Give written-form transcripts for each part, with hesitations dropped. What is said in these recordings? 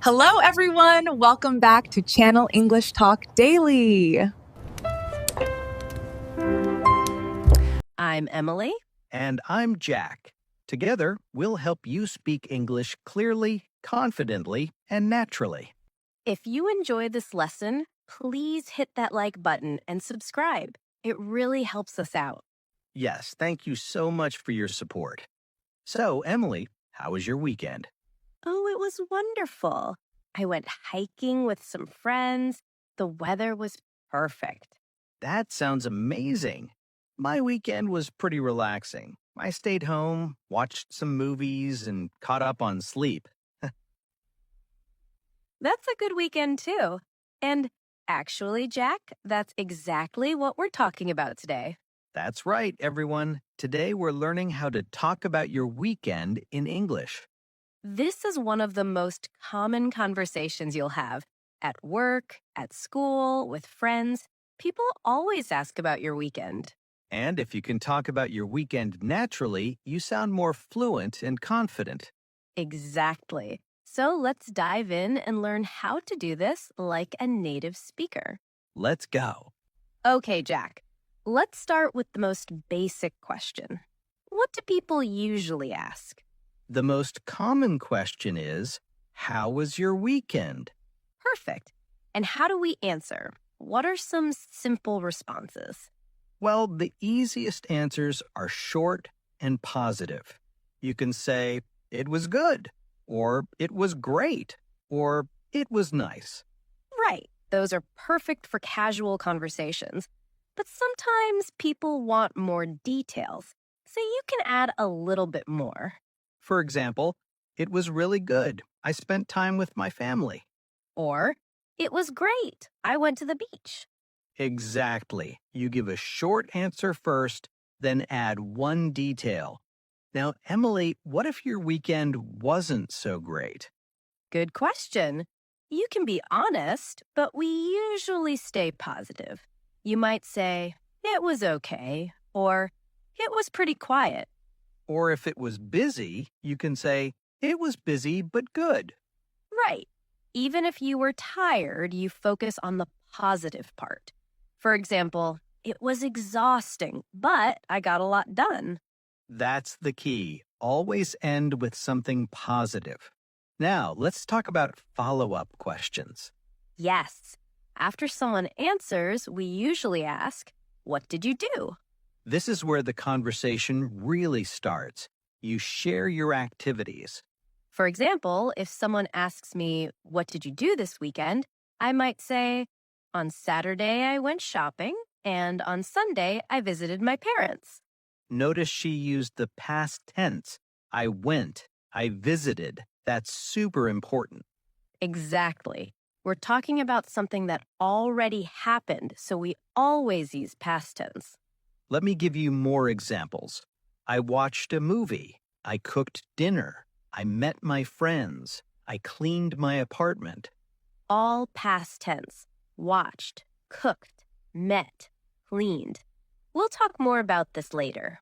Hello, everyone. Welcome back to Channel English Talk Daily. I'm Emily. And I'm Jack. Together, we'll help you speak English clearly, confidently, and naturally. If you enjoyed this lesson, please hit that like button and subscribe. It really helps us out. Yes, thank you so much for your support. So, Emily, how was your weekend? Oh, it was wonderful. I went hiking with some friends. The weather was perfect. That sounds amazing. My weekend was pretty relaxing. I stayed home, watched some movies, and caught up on sleep. That's a good weekend, too. And actually, Jack, that's exactly what we're talking about today. That's right, everyone. Today we're learning how to talk about your weekend in English. This is one of the most common conversations you'll have at work, at school, with friends. People always ask about your weekend. And if you can talk about your weekend naturally, you sound more fluent and confident. Exactly. So let's dive in and learn how to do this like a native speaker. Let's go. Okay, Jack, let's start with the most basic question. What do people usually ask? The most common question is, how was your weekend? Perfect. And how do we answer? What are some simple responses? Well, the easiest answers are short and positive. You can say, it was good, or it was great, or it was nice. Right. Those are perfect for casual conversations. But sometimes people want more details, so you can add a little bit more. For example, it was really good. I spent time with my family. Or, it was great. I went to the beach. Exactly. You give a short answer first, then add one detail. Now, Emily, what if your weekend wasn't so great? Good question. You can be honest, but we usually stay positive. You might say, it was okay, or it was pretty quiet. Or if it was busy, you can say, it was busy but good. Right. Even if you were tired, you focus on the positive part. For example, it was exhausting, but I got a lot done. That's the key. Always end with something positive. Now, let's talk about follow-up questions. Yes. After someone answers, we usually ask, what did you do? This is where the conversation really starts. You share your activities. For example, if someone asks me, what did you do this weekend? I might say, on Saturday I went shopping, and on Sunday I visited my parents. Notice she used the past tense. I went. I visited. That's super important. Exactly. We're talking about something that already happened, so we always use past tense. Let me give you more examples. I watched a movie. I cooked dinner. I met my friends. I cleaned my apartment. All past tense. Watched, cooked, met, cleaned. We'll talk more about this later.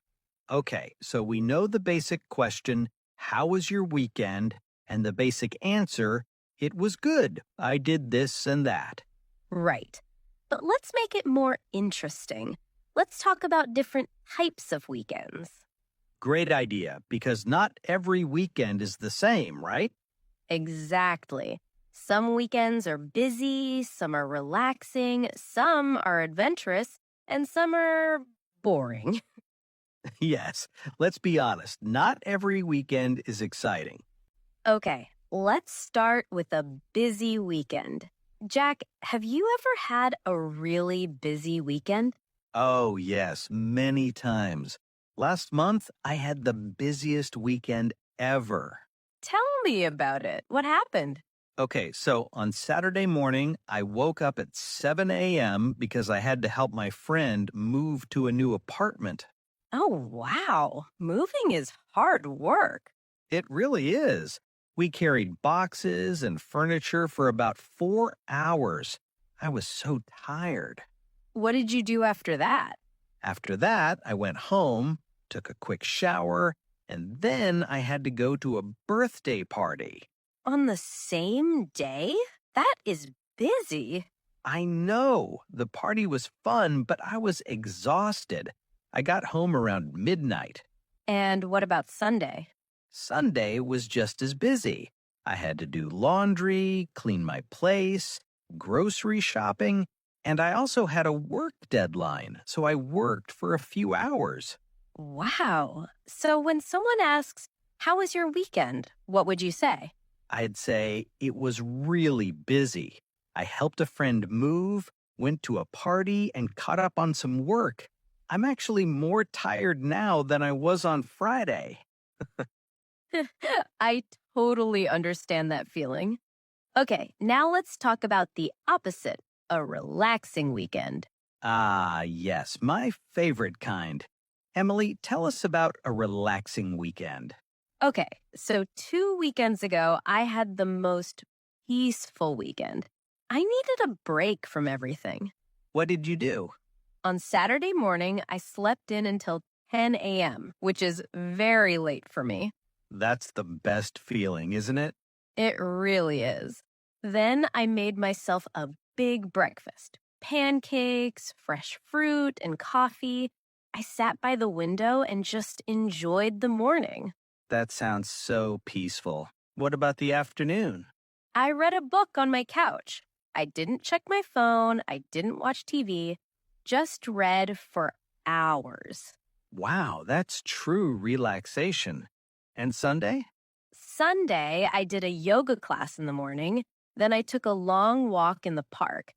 Okay, so we know the basic question, how was your weekend? And the basic answer, it was good. I did this and that. Right. But let's make it more interesting. Let's talk about different types of weekends. Great idea, because not every weekend is the same, right? Exactly. Some weekends are busy, some are relaxing, some are adventurous, and some are boring. Yes, let's be honest, not every weekend is exciting. Okay, let's start with a busy weekend. Jack, have you ever had a really busy weekend? Oh, yes, many times. Last month, I had the busiest weekend ever. Tell me about it. What happened? Okay, so on Saturday morning, I woke up at 7 a.m. because I had to help my friend move to a new apartment. Oh, wow. Moving is hard work. It really is. We carried boxes and furniture for about 4 hours. I was so tired. What did you do after that? After that, I went home, took a quick shower, and then I had to go to a birthday party. on the same day? That is busy. I know. The party was fun, but I was exhausted. I got home around midnight. And what about Sunday? Sunday was just as busy. I had to do laundry, clean my place, grocery shopping, and I also had a work deadline, so I worked for a few hours. Wow. So when someone asks, how was your weekend? What would you say? I'd say it was really busy. I helped a friend move, went to a party, and caught up on some work. I'm actually more tired now than I was on Friday. I totally understand that feeling. Okay, now let's talk about the opposite, a relaxing weekend. Ah, yes, my favorite kind. Emily, tell us about a relaxing weekend. Okay, so 2 weekends ago, I had the most peaceful weekend. I needed a break from everything. What did you do? On Saturday morning, I slept in until 10 a.m., which is very late for me. That's the best feeling, isn't it? It really is. Then I made myself a big breakfast. Pancakes, fresh fruit, and coffee. I sat by the window and just enjoyed the morning. That sounds so peaceful. What about the afternoon? I read a book on my couch. I didn't check my phone. I didn't watch TV. Just read for hours. Wow, that's true relaxation. And Sunday? Sunday, I did a yoga class in the morning. Then I took a long walk in the park.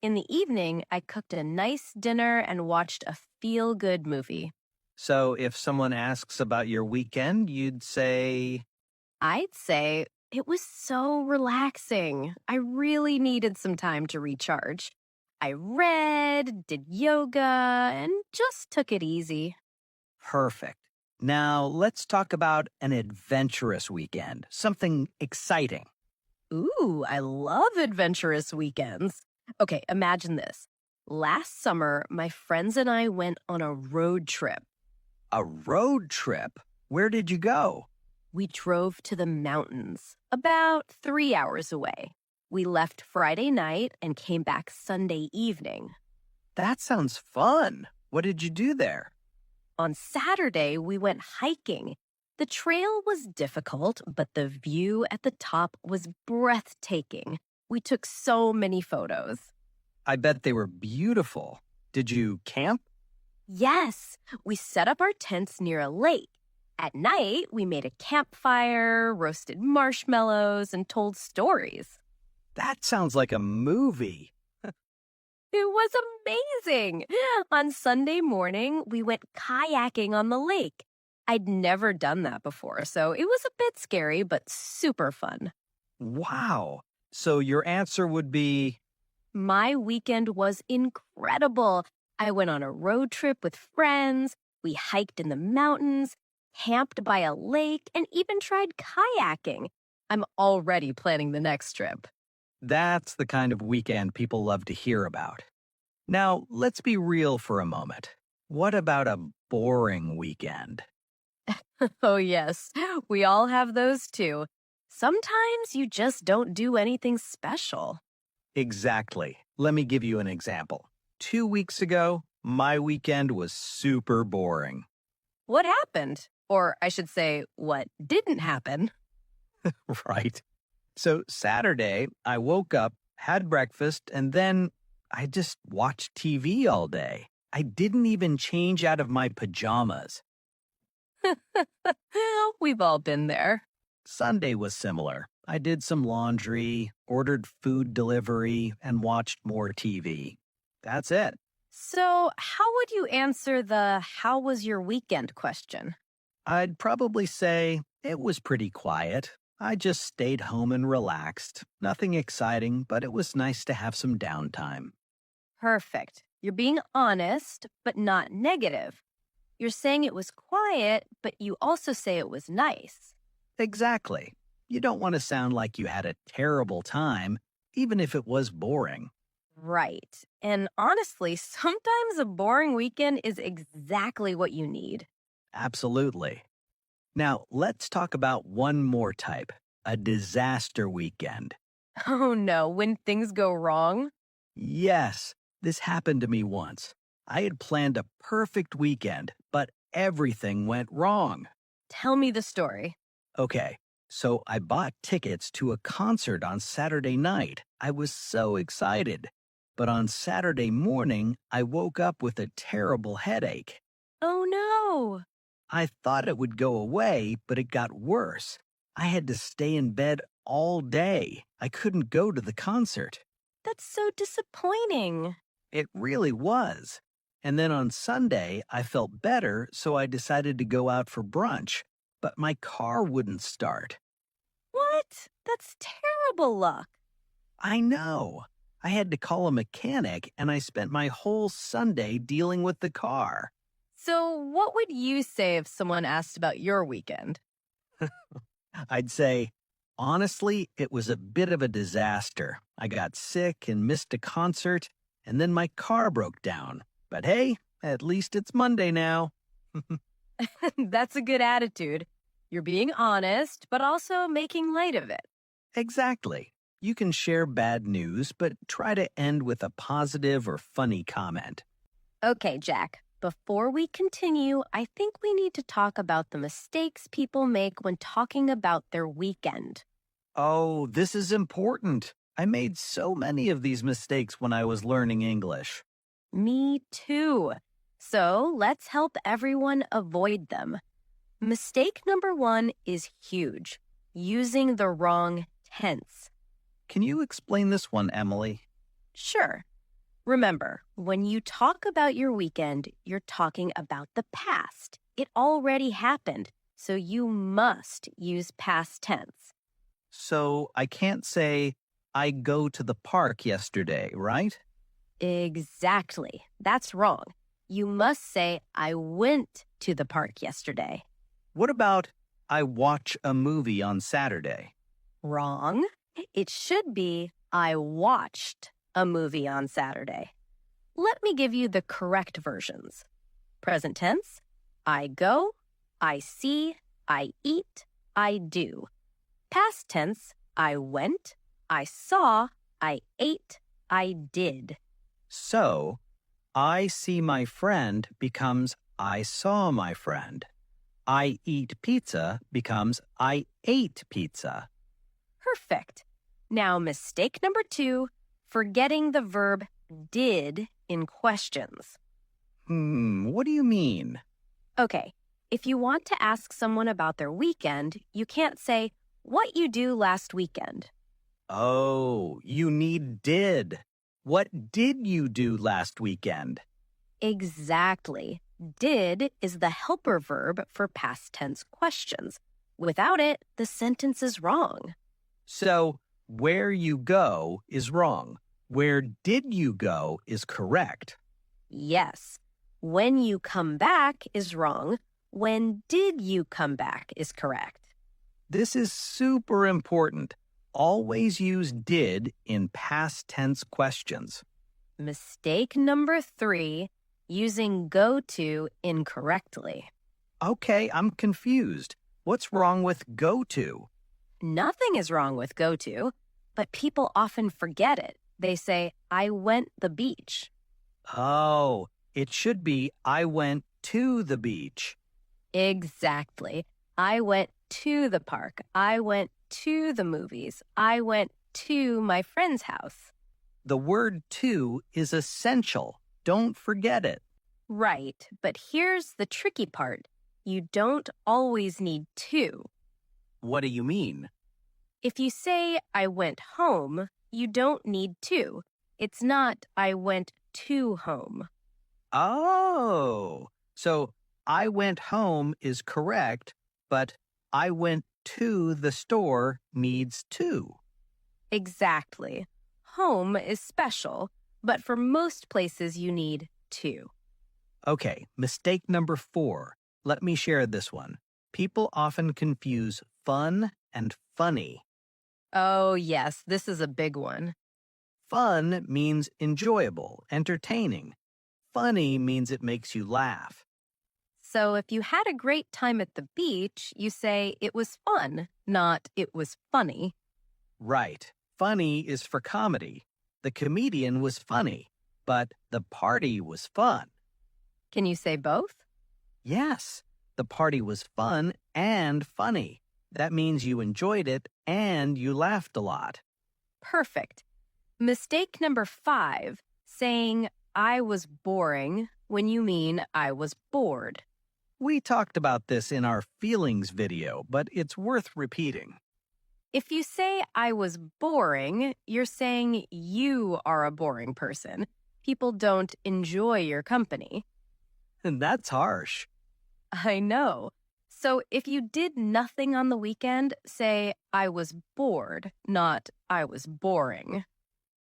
In the evening, I cooked a nice dinner and watched a feel-good movie. So if someone asks about your weekend, you'd say, I'd say it was so relaxing. I really needed some time to recharge. I read, did yoga, and just took it easy. perfect. Now let's talk about an adventurous weekend, something exciting. Ooh, I love adventurous weekends. Okay, imagine this. Last summer, my friends and I went on a road trip. A road trip? Where did you go? We drove to the mountains, about 3 hours away. We left Friday night and came back Sunday evening. That sounds fun. What did you do there? On Saturday, we went hiking. The trail was difficult, but the view at the top was breathtaking. We took so many photos. I bet they were beautiful. Did you camp? Yes, we set up our tents near a lake. At night, we made a campfire, roasted marshmallows, and told stories. That sounds like a movie. It was amazing. On Sunday morning, we went kayaking on the lake. I'd never done that before, so it was a bit scary, but super fun. Wow. So your answer would be, My weekend was incredible. I went on a road trip with friends. We hiked in the mountains, camped by a lake, and even tried kayaking. I'm already planning the next trip. that's the kind of weekend people love to hear about. Now, let's be real for a moment. What about a boring weekend? Oh, yes, we all have those too. Sometimes you just don't do anything special. Exactly. Let me give you an example. 2 weeks ago, my weekend was super boring. What happened? Or I should say, what didn't happen? Right. So Saturday, I woke up, had breakfast, and then I just watched TV all day. I didn't even change out of my pajamas. We've all been there. Sunday was similar. I did some laundry, ordered food delivery, and watched more TV. That's it. So, how would you answer the how was your weekend question? I'd probably say it was pretty quiet. I just stayed home and relaxed. Nothing exciting, but it was nice to have some downtime. Perfect. You're being honest, but not negative. You're saying it was quiet, but you also say it was nice. Exactly. You don't want to sound like you had a terrible time, even if it was boring. Right. And honestly, sometimes a boring weekend is exactly what you need. Absolutely. Now, let's talk about one more type, A disaster weekend. Oh no, when things go wrong? Yes, this happened to me once. I had planned a perfect weekend, but everything went wrong. Tell me the story. Okay, so I bought tickets to a concert on Saturday night. I was so excited. But on Saturday morning, I woke up with a terrible headache. Oh no. I thought it would go away, but it got worse. I had to stay in bed all day. I couldn't go to the concert. That's so disappointing. It really was. And then on Sunday, I felt better, so I decided to go out for brunch. But my car wouldn't start. What? That's terrible luck. I know. I had to call a mechanic, and I spent my whole Sunday dealing with the car. So, what would you say if someone asked about your weekend? I'd say, honestly, it was a bit of a disaster. I got sick and missed a concert, and then my car broke down. But hey, at least it's Monday now. That's a good attitude. You're being honest, but also making light of it. Exactly. You can share bad news, but try to end with a positive or funny comment. Okay, Jack. Before we continue, I think we need to talk about the mistakes people make when talking about their weekend. Oh, this is important. I made so many of these mistakes when I was learning English. Me too. So let's help everyone avoid them. Mistake number 1 is huge, using the wrong tense. Can you explain this one, Emily? Sure. Remember, when you talk about your weekend, you're talking about the past. It already happened, so you must use past tense. So I can't say, I go to the park yesterday, right? Exactly. That's wrong. You must say, I went to the park yesterday. What about, I watch a movie on Saturday? Wrong. It should be, I watched a movie on Saturday. Let me give you the correct versions. Present tense, I go, I see, I eat, I do. Past tense, I went, I saw, I ate, I did. So, I see my friend becomes I saw my friend. I eat pizza becomes I ate pizza. Perfect. Now, mistake number 2, forgetting the verb did in questions. What do you mean? Okay, if you want to ask someone about their weekend, you can't say, what you do last weekend. Oh, you need did. What did you do last weekend? Exactly. Did is the helper verb for past tense questions. Without it, the sentence is wrong. So, where you go is wrong. Where did you go is correct. Yes. When you come back is wrong. When did you come back is correct. This is super important. Always use did in past tense questions. Mistake number 3, using go to incorrectly. Okay, I'm confused. What's wrong with go to? Nothing is wrong with go to, but people often forget it. They say, I went the beach. Oh, it should be I went to the beach. Exactly. I went to the park. I went to the movies. I went to my friend's house. The word to is essential. Don't forget it. Right, but here's the tricky part. You don't always need to. What do you mean? If you say, I went home, you don't need to. It's not, I went to home. Oh, so I went home is correct, but I went to the store needs to. Exactly. Home is special, but for most places you need to. Okay, mistake number 4. Let me share this one. People often confuse fun and funny. Oh, yes, this is a big one. Fun means enjoyable, entertaining. Funny means it makes you laugh. So if you had a great time at the beach, you say it was fun, not it was funny. Right. Funny is for comedy. The comedian was funny, but the party was fun. Can you say both? Yes, the party was fun and funny. That means you enjoyed it and you laughed a lot. Perfect. Mistake number 5, saying I was boring when you mean I was bored. We talked about this in our feelings video, but it's worth repeating. If you say I was boring, you're saying you are a boring person. People don't enjoy your company. And that's harsh. I know. So if you did nothing on the weekend, say I was bored, not I was boring.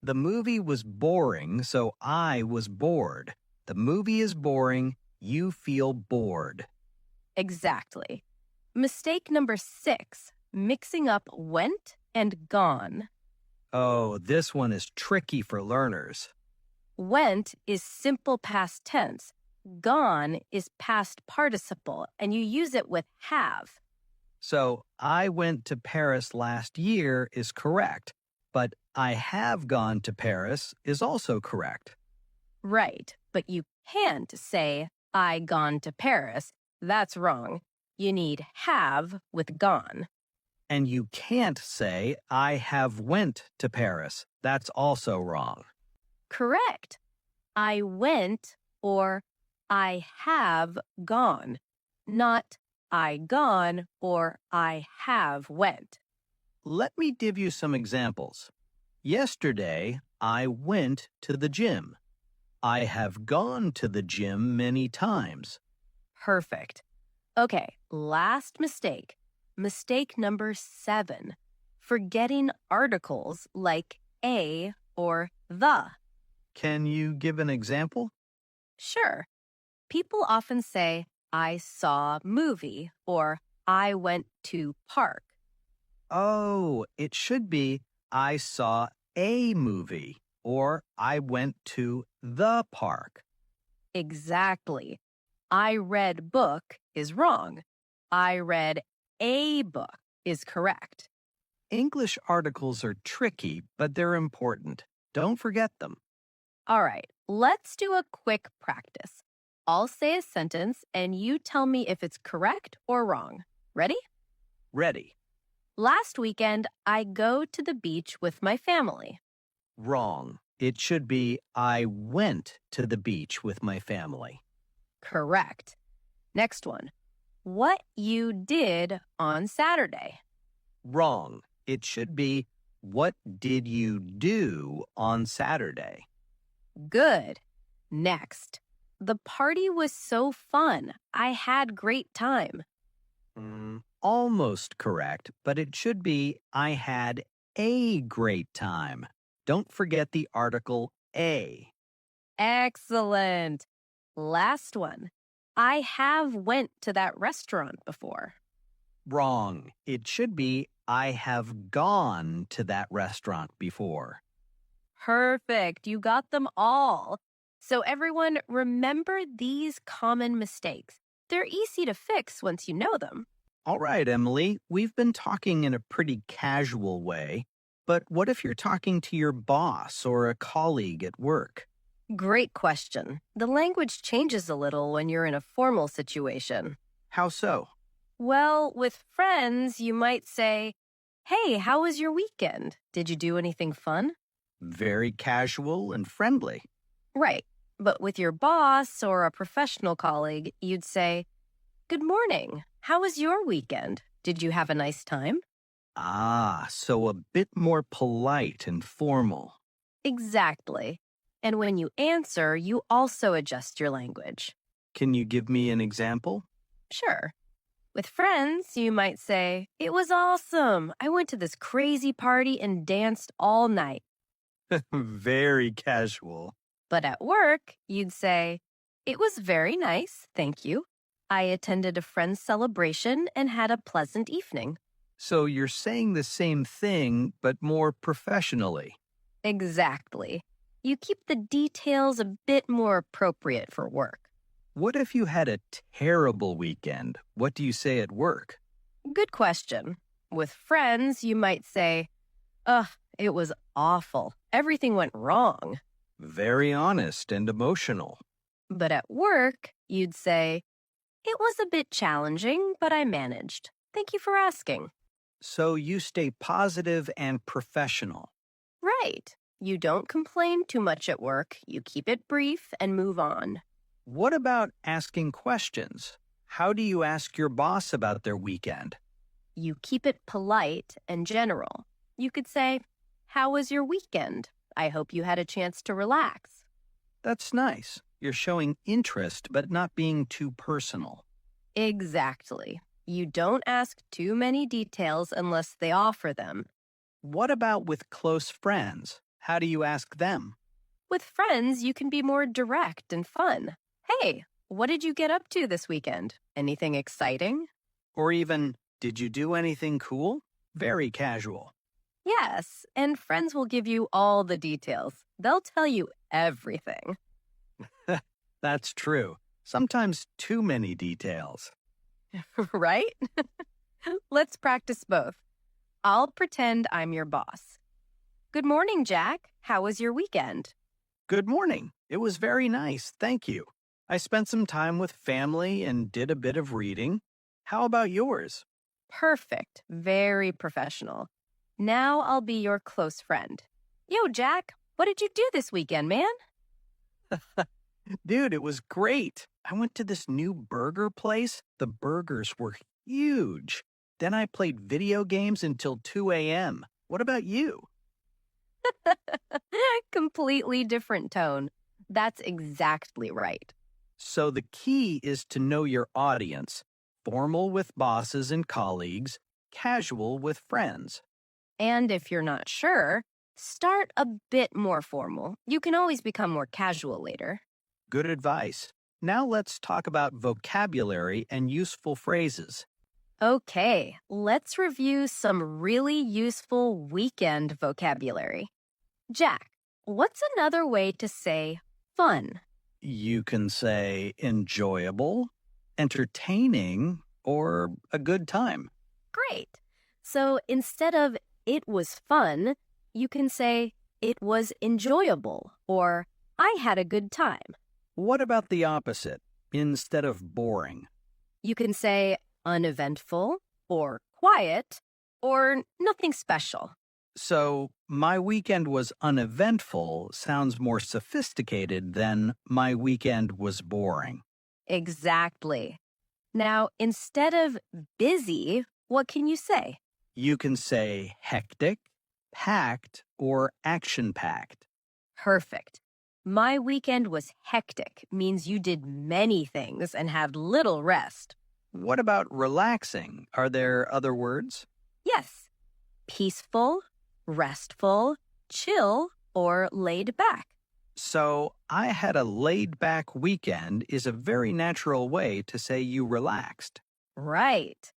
The movie was boring, so I was bored. The movie is boring, you feel bored. Exactly. Mistake number 6, mixing up went and gone. Oh, this one is tricky for learners. Went is simple past tense. Gone is past participle, and you use it with have. So, I went to Paris last year is correct, but I have gone to Paris is also correct. Right, but you can't say I gone to Paris. That's wrong. You need have with gone. And you can't say I have went to Paris. That's also wrong. Correct. I went or I have gone, not I gone or I have went. Let me give you some examples. Yesterday, I went to the gym. I have gone to the gym many times. Perfect. Okay, last mistake. Mistake number 7. Forgetting articles like a or the. Can you give an example? Sure. People often say, I saw movie or I went to park. Oh, it should be I saw a movie or I went to the park. Exactly. I read book is wrong. I read a book is correct. English articles are tricky, but they're important. Don't forget them. All right, let's do a quick practice. I'll say a sentence and you tell me if it's correct or wrong. Ready? Ready. Last weekend, I go to the beach with my family. Wrong. It should be I went to the beach with my family. Correct. Next one. What you did on Saturday. Wrong. It should be what did you do on Saturday? Good. Next. The party was so fun. I had great time. Almost correct, but it should be I had a great time. Don't forget the article a. Excellent. Last one. I have went to that restaurant before. Wrong. It should be I have gone to that restaurant before. Perfect. You got them all. So everyone, remember these common mistakes. They're easy to fix once you know them. All right, Emily, we've been talking in a pretty casual way, but what if you're talking to your boss or a colleague at work? Great question. The language changes a little when you're in a formal situation. How so? Well, with friends, you might say, Hey, how was your weekend? Did you do anything fun? Very casual and friendly. Right. But with your boss or a professional colleague, you'd say, Good morning. How was your weekend? Did you have a nice time? Ah, so a bit more polite and formal. Exactly. And when you answer, you also adjust your language. Can you give me an example? Sure. With friends, you might say, It was awesome. I went to this crazy party and danced all night. Very casual. But at work, you'd say, It was very nice, thank you. I attended a friend's celebration and had a pleasant evening. So you're saying the same thing, but more professionally. Exactly. You keep the details a bit more appropriate for work. What if you had a terrible weekend? What do you say at work? Good question. With friends, you might say, ugh, it was awful. Everything went wrong. Very honest and emotional. But at work, you'd say, it was a bit challenging, but I managed. Thank you for asking. So you stay positive and professional. Right. You don't complain too much at work. You keep it brief and move on. What about asking questions? How do you ask your boss about their weekend? You keep it polite and general. You could say, how was your weekend? I hope you had a chance to relax. That's nice. You're showing interest, but not being too personal. Exactly. You don't ask too many details unless they offer them. What about with close friends? How do you ask them? With friends, you can be more direct and fun. Hey, what did you get up to this weekend? Anything exciting? Or even, did you do anything cool? Very casual. Yes, and friends will give you all the details. They'll tell you everything. That's true. Sometimes too many details. Right? Let's practice both. I'll pretend I'm your boss. Good morning, Jack. How was your weekend? Good morning. It was very nice, thank you. I spent some time with family and did a bit of reading. How about yours? Perfect. Very professional. Now I'll be your close friend. Yo, Jack, what did you do this weekend, man? Dude, it was great. I went to this new burger place. The burgers were huge. Then I played video games until 2 a.m. What about you? Completely different tone. That's exactly right. So the key is to know your audience. Formal with bosses and colleagues, casual with friends. And if you're not sure, start a bit more formal. You can always become more casual later. Good advice. Now let's talk about vocabulary and useful phrases. Okay, let's review some really useful weekend vocabulary. Jack, what's another way to say fun? You can say enjoyable, entertaining, or a good time. Great. So instead of it was fun, you can say it was enjoyable or I had a good time. What about the opposite? Instead of boring. You can say uneventful or quiet or nothing special. So, my weekend was uneventful sounds more sophisticated than my weekend was boring. Exactly. Now, instead of busy, what can you say? You can say hectic, packed, or action-packed. Perfect. My weekend was hectic means you did many things and had little rest. What about relaxing? Are there other words? Yes. Peaceful, restful, chill, or laid back. So, I had a laid-back weekend is a very natural way to say you relaxed. Right.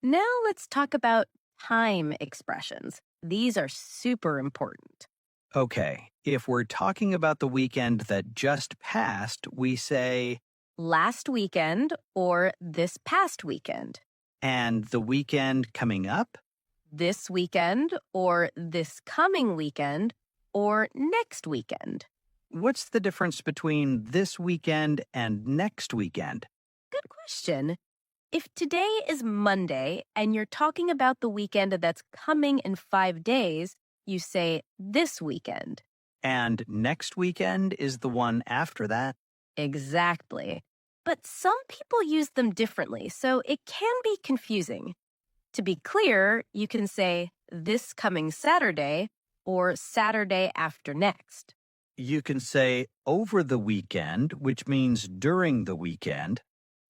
Now let's talk about time expressions. These are super important. Okay, if we're talking about the weekend that just passed, we say, Last weekend or this past weekend. and the weekend coming up? This weekend or this coming weekend or next weekend. What's the difference between this weekend and next weekend? Good question. If today is Monday and you're talking about the weekend that's coming in 5 days, you say this weekend. And next weekend is the one after that? Exactly. But some people use them differently, so it can be confusing. To be clear, you can say this coming Saturday or Saturday after next. You can say over the weekend, which means during the weekend.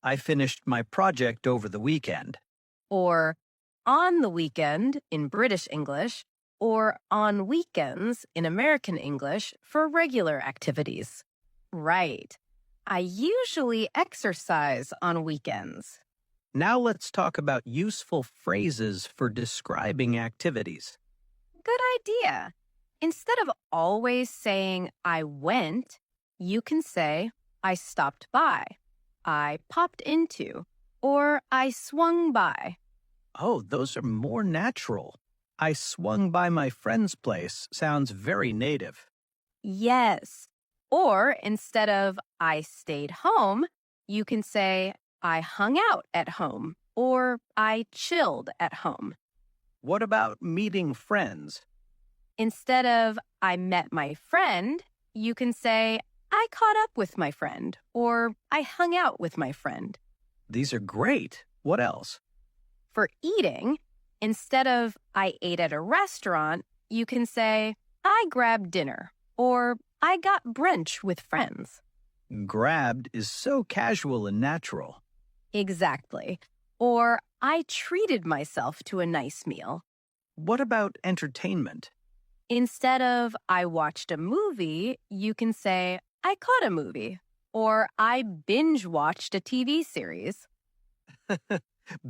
I finished my project over the weekend. Or on the weekend in British English, or on weekends in American English for regular activities. Right. I usually exercise on weekends. Now let's talk about useful phrases for describing activities. Good idea. Instead of always saying I went, you can say I stopped by. I popped into, or I swung by. Oh, those are more natural. I swung by my friend's place sounds very native. Yes. Or instead of I stayed home, you can say I hung out at home or I chilled at home. What about meeting friends? Instead of I met my friend, you can say I caught up with my friend or I hung out with my friend. These are great. What else? For eating, instead of I ate at a restaurant, you can say I grabbed dinner or I got brunch with friends. Grabbed is so casual and natural. Exactly. Or I treated myself to a nice meal. What about entertainment? Instead of I watched a movie, you can say I caught a movie or I binge watched a TV series.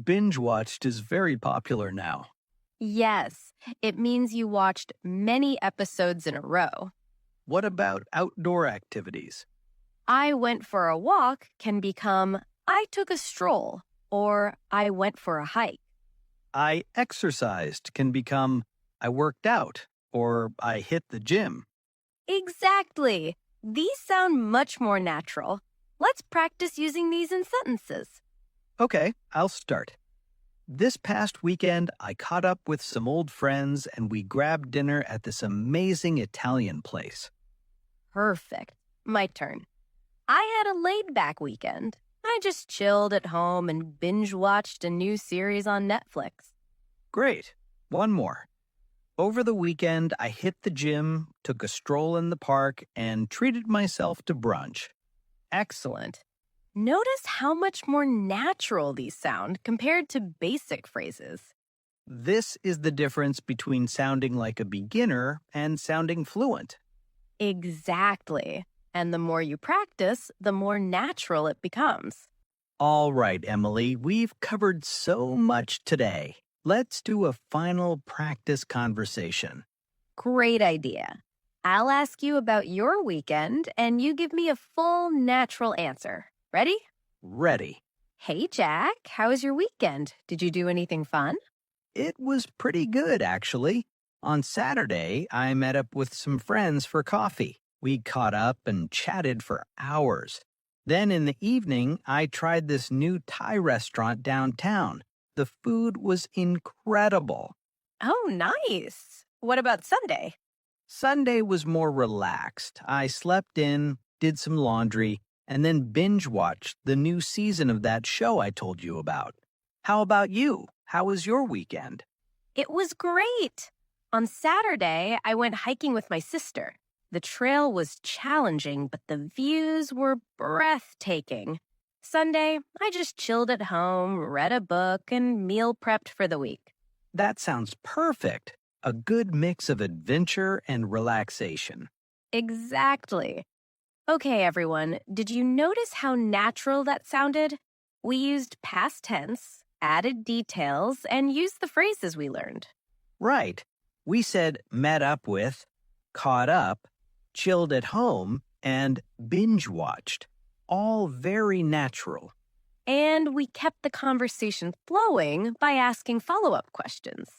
Binge watched is very popular now. Yes, it means you watched many episodes in a row. What about outdoor activities? I went for a walk can become I took a stroll or I went for a hike. I exercised can become I worked out or I hit the gym. Exactly. These sound much more natural. Let's practice using these in sentences. Okay, I'll start. This past weekend, I caught up with some old friends and we grabbed dinner at this amazing Italian place. Perfect. My turn. I had a laid back weekend. I just chilled at home and binge watched a new series on Netflix. Great. One more. Over the weekend, I hit the gym, took a stroll in the park, and treated myself to brunch. Excellent. Notice how much more natural these sound compared to basic phrases. This is the difference between sounding like a beginner and sounding fluent. Exactly. And the more you practice, the more natural it becomes. All right, Emily, we've covered so much today. Let's do a final practice conversation. Great idea. I'll ask you about your weekend, and you give me a full natural answer. Ready? Ready. Hey, Jack, how was your weekend? Did you do anything fun? It was pretty good, actually. On Saturday, I met up with some friends for coffee. We caught up and chatted for hours. Then in the evening, I tried this new Thai restaurant downtown. The food was incredible. Oh, nice. What about Sunday? Sunday was more relaxed. I slept in, did some laundry, and then binge watched the new season of that show I told you about. How about you? How was your weekend? It was great. On Saturday, I went hiking with my sister. The trail was challenging, but the views were breathtaking. Sunday, I just chilled at home, read a book, and meal prepped for the week. That sounds perfect. A good mix of adventure and relaxation. Exactly. Okay, everyone, did you notice how natural that sounded? We used past tense, added details, and used the phrases we learned. Right. We said met up with, caught up, chilled at home, and binge watched. All very natural. And we kept the conversation flowing by asking follow-up questions.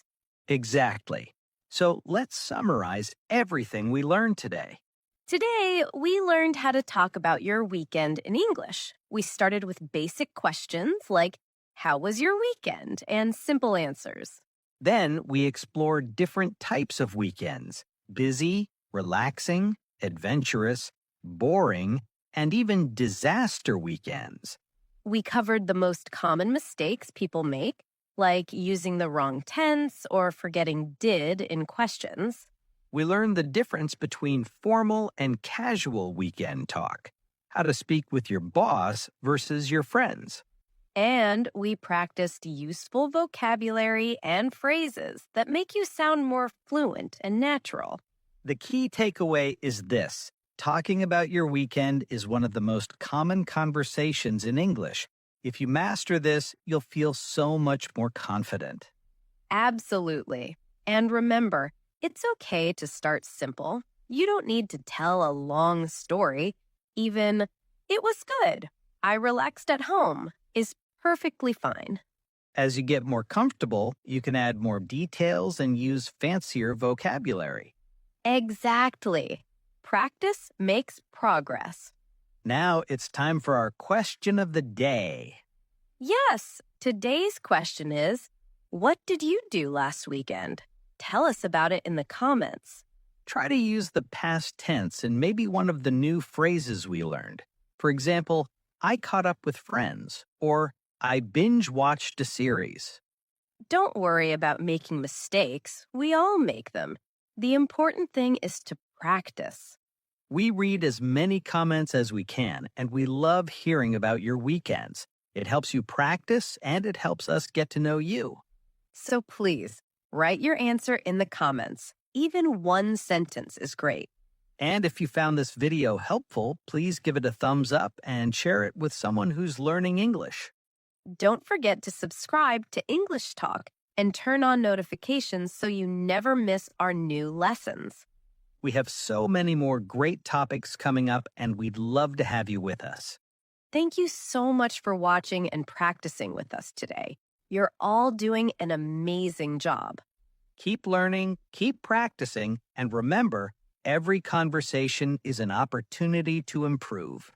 Exactly. So let's summarize everything we learned today. Today, we learned how to talk about your weekend in English. We started with basic questions like, how was your weekend? And simple answers. Then we explored different types of weekends: busy, relaxing, adventurous, boring, and even disaster weekends. We covered the most common mistakes people make, like using the wrong tense or forgetting did in questions. We learned the difference between formal and casual weekend talk, how to speak with your boss versus your friends. And we practiced useful vocabulary and phrases that make you sound more fluent and natural. The key takeaway is this: talking about your weekend is one of the most common conversations in English. If you master this, you'll feel so much more confident. Absolutely. And remember, it's okay to start simple. You don't need to tell a long story. Even, it was good. I relaxed at home is perfectly fine. As you get more comfortable, you can add more details and use fancier vocabulary. Exactly. Practice makes progress. Now it's time for our question of the day. Yes, today's question is, what did you do last weekend? Tell us about it in the comments. Try to use the past tense in maybe one of the new phrases we learned. For example, I caught up with friends, or I binge watched a series. Don't worry about making mistakes. We all make them. The important thing is to practice. We read as many comments as we can, and we love hearing about your weekends. It helps you practice, and it helps us get to know you. So please, write your answer in the comments. Even one sentence is great. And if you found this video helpful, please give it a thumbs up and share it with someone who's learning English. Don't forget to subscribe to English Talk and turn on notifications so you never miss our new lessons. We have so many more great topics coming up, and we'd love to have you with us. Thank you so much for watching and practicing with us today. You're all doing an amazing job. Keep learning, keep practicing, and remember, every conversation is an opportunity to improve.